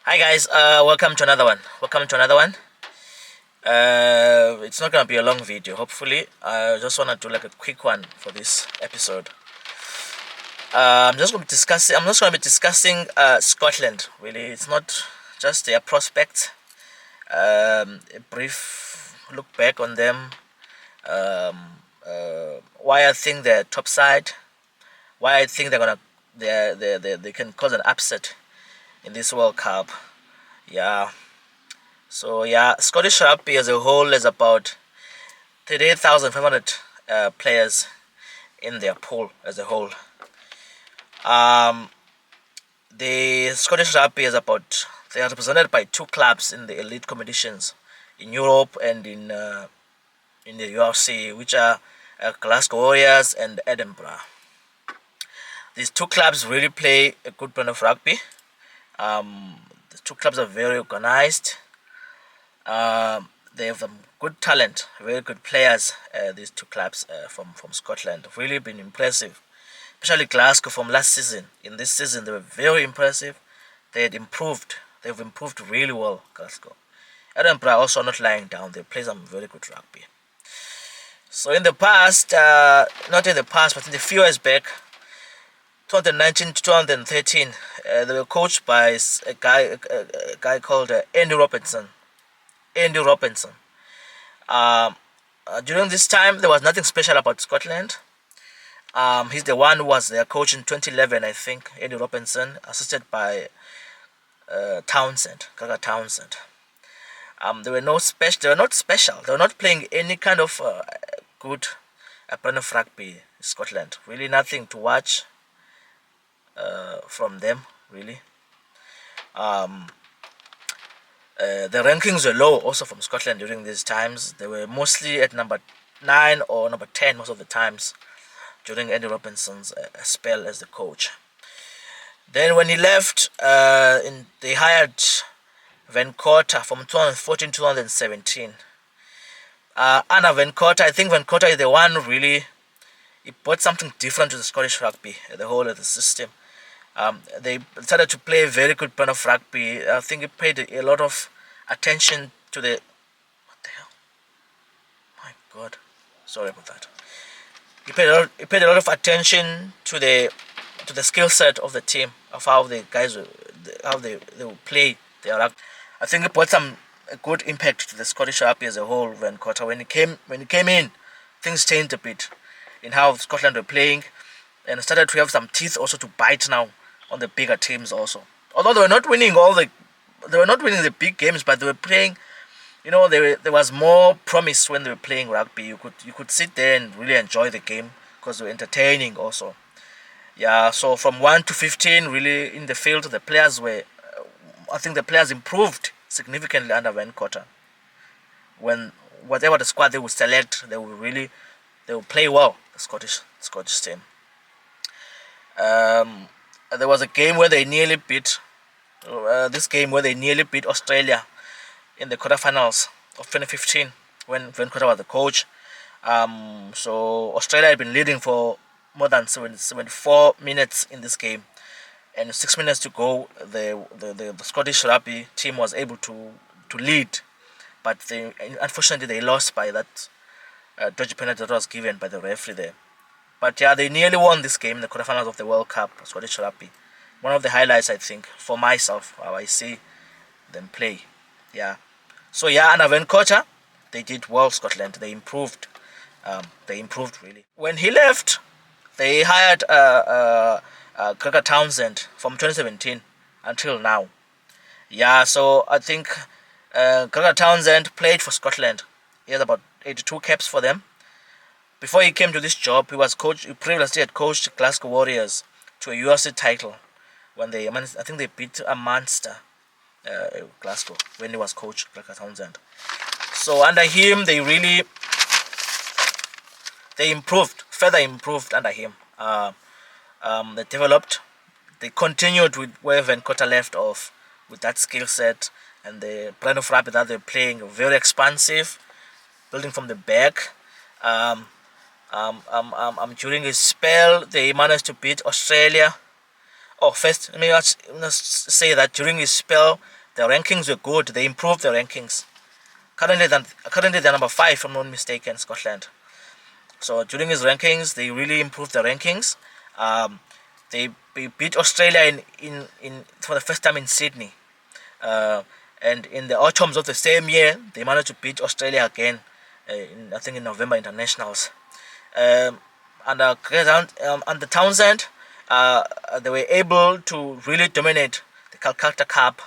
Hi guys, welcome to another one. It's not gonna be a long video. Hopefully, I just wanna do like a quick one for this episode. I'm just gonna be discussing Scotland. Really, it's not just their prospects. A brief look back on them. Why I think they're top side. Why I think they can cause an upset in this World Cup. Yeah. So yeah, Scottish Rugby as a whole is about 38,500 players in their pool as a whole. Um, the Scottish Rugby is about they are represented by two clubs in the elite competitions in Europe and in the UFC, which are Glasgow Warriors and Edinburgh. These two clubs really play a good brand of rugby. The two clubs are very organized. They have some good talent, very good players. These two clubs from Scotland have really been impressive, especially Glasgow from last season. In this season, they were very impressive. They had improved. They've improved really well, Glasgow. Edinburgh also not lying down. They play some very good rugby. So in the past, not in the past, but in the few years back, 2019 to 2013, they were coached by a guy called Andy Robinson. During this time, there was nothing special about Scotland. He's the one who was their coach in 2011, I think. Andy Robinson, assisted by Gregor Townsend. They were no special. They were not special. They were not playing any kind of good brand of rugby in Scotland. Really, nothing to watch from them. Really. The rankings were low also from Scotland during these times. They were mostly at number 9 or number 10 most of the times during Andy Robinson's spell as the coach. Then when he left, they hired Van Cotter from 2014 to 2017. Anna Van Cotter, I think Van Cotter is the one who really he brought something different to the Scottish rugby, the whole of the system. They started to play a very good brand of rugby. I think it paid a lot of attention to the. What the hell? My God, sorry about that. He paid a lot of attention to the skill set of the team, of how the guys how they will play their rugby. I think it brought a good impact to the Scottish rugby as a whole. Van Cotter, when he came in, things changed a bit in how Scotland were playing, and started to have some teeth also to bite now on the bigger teams also. Although they were not winning the big games, but they were playing. There was more promise when they were playing rugby. You could sit there and really enjoy the game because they were entertaining also. Yeah, so from 1 to 15, really in the field, the players were. I think the players improved significantly under Van Cotter. When whatever the squad they would select, they would play well. The Scottish team. There was a game where they nearly beat. This game where they nearly beat Australia in the quarterfinals of 2015 when Van Cotter was the coach. So Australia had been leading for more than 74 minutes in this game, and 6 minutes to go, the Scottish rugby team was able to lead, but unfortunately they lost by that dodgy penalty that was given by the referee there. But yeah, they nearly won this game in the quarterfinals of the World Cup, Scottish Rugby. One of the highlights, I think, for myself, how I see them play. Yeah. So yeah, under Van Cotter, they did well, Scotland. They improved. They improved, really. When he left, they hired Gregor Townsend from 2017 until now. Yeah, so I think Gregor Townsend played for Scotland. He had about 82 caps for them. Before he came to this job, he previously had coached Glasgow Warriors to a UFC title when I think they beat a Munster, Glasgow, when he was coach Gregor Townsend. So under him, they further improved under him. They developed, they continued with where Van Cotter left off with that skill set and the brand of rugby that they're playing, very expansive, building from the back. During his spell, they managed to beat Australia Oh, first, let me just say that during his spell, the rankings were good. They improved the rankings. Currently they're number 5, if I'm not mistaken, Scotland. So during his rankings, they really improved the rankings. Um, they beat Australia in for the first time in Sydney. Uh, and in the autumns of the same year, they managed to beat Australia again. I think in November internationals. Um, under Townsend, they were able to really dominate the Calcutta Cup.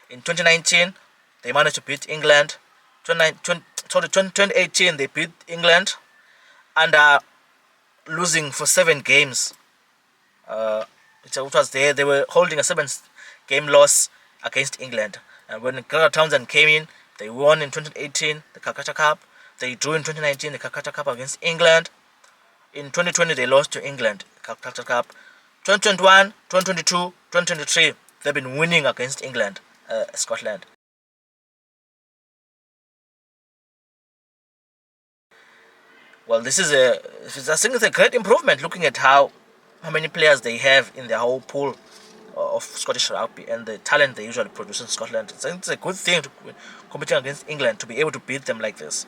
In 2019, they managed to beat England. 2018, they beat England and losing for 7 games. Uh, it was there. They were holding a 7 game loss against England. And when Gregor Townsend came in, they won in 2018 the Calcutta Cup. They drew in 2019 the Calcutta Cup against England. In 2020, they lost to England, Calcutta Cup. 2021, 2022, 2023, they've been winning against England, Scotland. Well, I think it's a great improvement looking at how many players they have in their whole pool of Scottish rugby and the talent they usually produce in Scotland. So it's a good thing to competing against England to be able to beat them like this.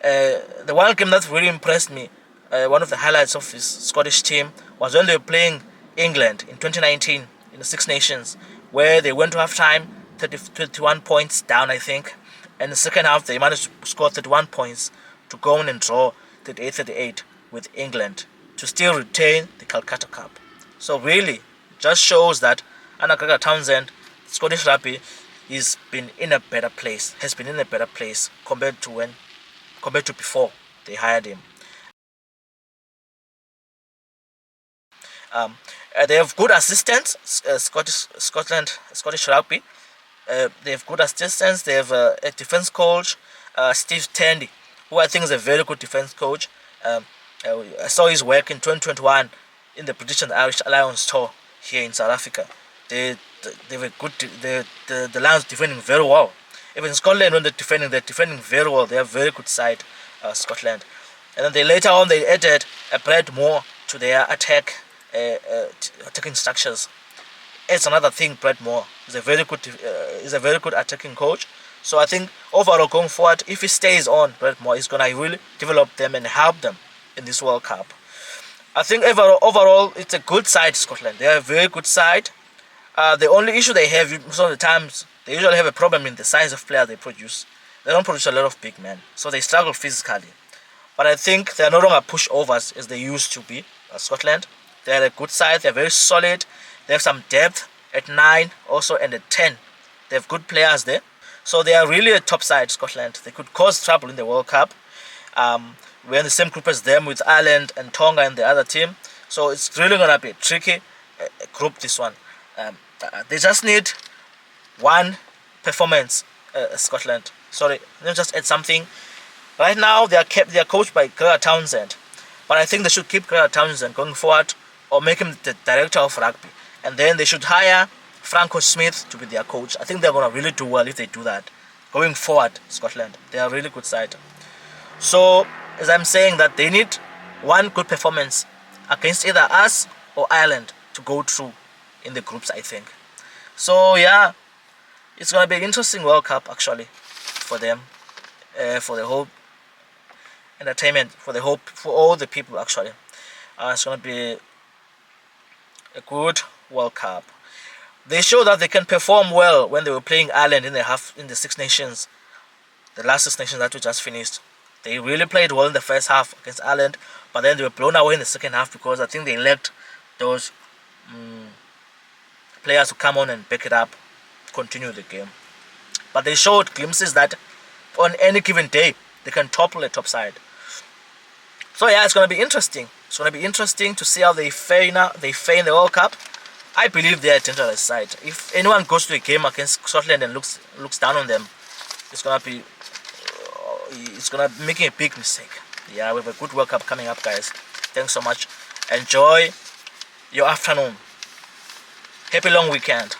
The one game that really impressed me, one of the highlights of this Scottish team was when they were playing England in 2019 in the Six Nations, where they went to half time 31 points down, I think. And the second half, they managed to score 31 points to go on and draw 38-38 with England to still retain the Calcutta Cup. So really, just shows that under Gregor Townsend, Scottish rugby has been in a better place compared to before they hired him. They have good assistants, Scottish rugby. They have good assistants. They have a defense coach, Steve Tandy, who I think is a very good defense coach. I saw his work in 2021 in the British and Irish Alliance tour here in South Africa. They were good. The Lions defending very well. Even Scotland, when they're defending very well. They have very good side, Scotland. And then later on they added a Brad Moore to their attacking structures. It's another thing. Brad Moore is a very good attacking coach. So I think overall going forward, if he stays on, Brad Moore is gonna really develop them and help them in this World Cup. I think overall it's a good side, Scotland. They are a very good side. The only issue they have most of the times, they usually have a problem in the size of player they produce. They don't produce a lot of big men, so they struggle physically. But I think they are no longer pushovers as they used to be. Scotland, they are a good side. They are very solid. They have some depth at 9 also and at 10. They have good players there. So they are really a top side, Scotland. They could cause trouble in the World Cup. We're in the same group as them with Ireland and Tonga and the other team. So it's really going to be a tricky group, this one. They just need one performance, Scotland. Sorry, let me just add something. Right now, they are coached by Gregor Townsend. But I think they should keep Gregor Townsend going forward or make him the director of rugby. And then they should hire Franco Smith to be their coach. I think they're going to really do well if they do that. Going forward, Scotland, they are a really good side. So, as I'm saying that they need one good performance against either us or Ireland to go through in the groups, I think. So, yeah, it's going to be an interesting World Cup, actually, for them. For the whole entertainment, for all the people, actually. It's going to be a good World Cup. They show that they can perform well when they were playing Ireland in the Six Nations, the last Six Nations that we just finished. They really played well in the first half against Ireland, but then they were blown away in the second half because I think they lacked those players to come on and back it up, continue the game. But they showed glimpses that on any given day they can topple a top side. So yeah, it's going to be interesting. It's going to be interesting to see how they fare in the World Cup. I believe they are a dangerous side. If anyone goes to a game against Scotland and looks down on them, it's gonna be making a big mistake. Yeah, we have a good World Cup coming up, guys. Thanks so much. Enjoy your afternoon. Happy long weekend.